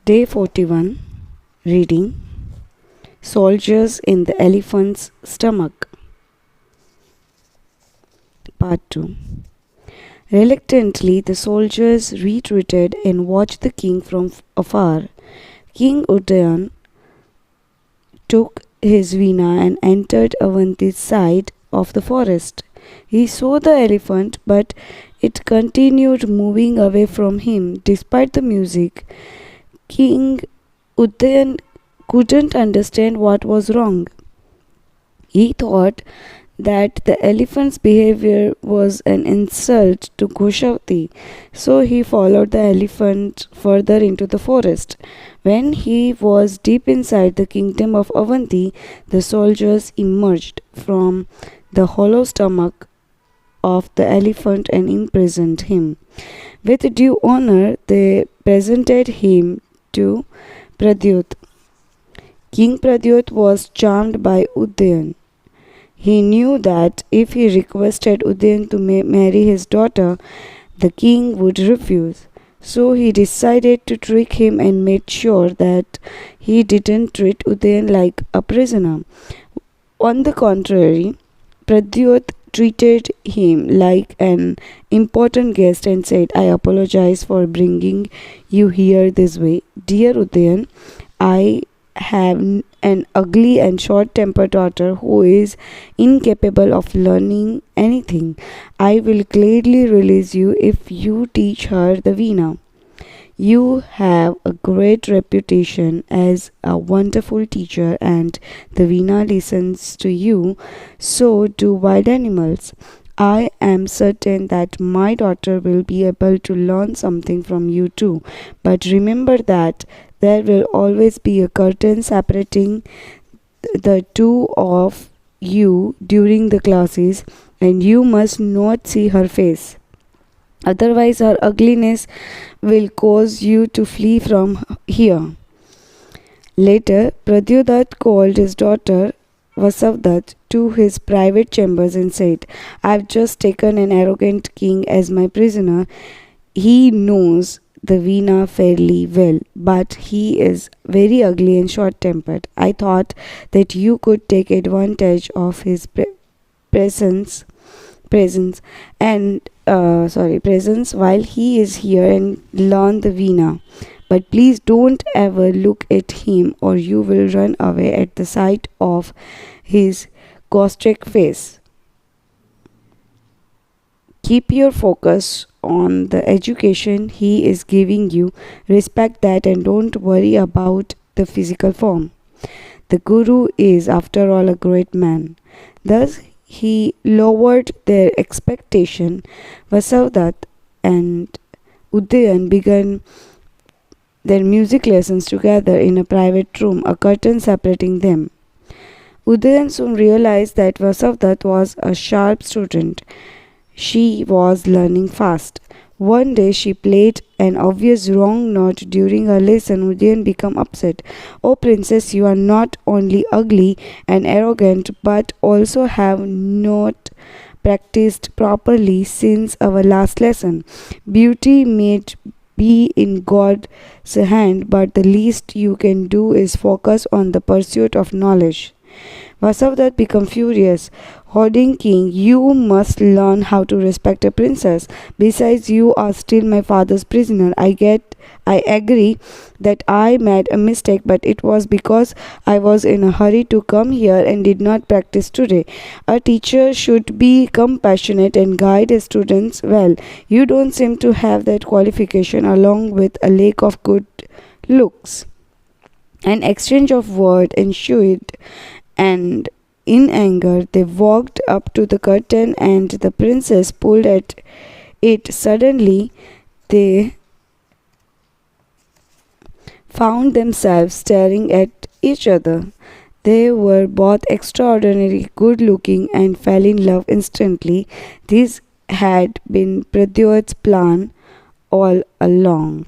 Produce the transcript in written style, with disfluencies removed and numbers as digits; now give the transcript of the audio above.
Day 41. Reading Soldiers in the Elephant's Stomach. Part 2. Reluctantly, the soldiers retreated and watched the king from afar. King Udayan took his veena and entered Avanti's side of the forest. He saw the elephant, but it continued moving away from him despite the music. King Udayan couldn't understand what was wrong. He thought that the elephant's behavior was an insult to Goshavati, so he followed the elephant further into the forest. When he was deep inside the kingdom of Avanti, the soldiers emerged from the hollow stomach of the elephant and imprisoned him. With due honor, they presented him to Pradyut. King Pradyut was charmed by Udayan. He knew that if he requested Udayan to marry his daughter, the king would refuse. So he decided to trick him and made sure that he didn't treat Udayan like a prisoner. On the contrary, Pradyut treated him like an important guest and said, "I apologize for bringing you here this way. Dear Udayan, I have an ugly and short-tempered daughter who is incapable of learning anything. I will gladly release you if you teach her the veena. You have a great reputation as a wonderful teacher, and the veena listens to you, so do wild animals. I am certain that my daughter will be able to learn something from you too. But remember that there will always be a curtain separating the two of you during the classes, and you must not see her face. Otherwise, her ugliness will cause you to flee from here." Later, Pradyudat called his daughter Vasavdat to his private chambers and said, "I've just taken an arrogant king as my prisoner. He knows the veena fairly well, but he is very ugly and short-tempered. I thought that you could take advantage of his presence while he is here and learn the veena. But please don't ever look at him, or you will run away at the sight of his caustic face. Keep your focus on the education he is giving you, respect that, and don't worry about the physical form. The Guru is, after all, a great man." Thus he lowered their expectation. Vasavdat and Udayan began their music lessons together in a private room, a curtain separating them. Udayan soon realized that Vasavdat was a sharp student. She was learning fast. One day she played an obvious wrong note during her lesson. Udayan became upset. "Oh princess, you are not only ugly and arrogant, but also have not practiced properly since our last lesson. Beauty may be in God's hand, but the least you can do is focus on the pursuit of knowledge." Vasavdat became furious. "Hoarding king, you must learn how to respect a princess. Besides, you are still my father's prisoner. I agree that I made a mistake, but it was because I was in a hurry to come here and did not practice today. A teacher should be compassionate and guide his students well. You don't seem to have that qualification, along with a lack of good looks." An exchange of words ensued, and in anger they walked up to the curtain and the princess pulled at it. Suddenly they found themselves staring at each other. They were both extraordinarily good looking and fell in love instantly. This had been Pradyut's plan all along.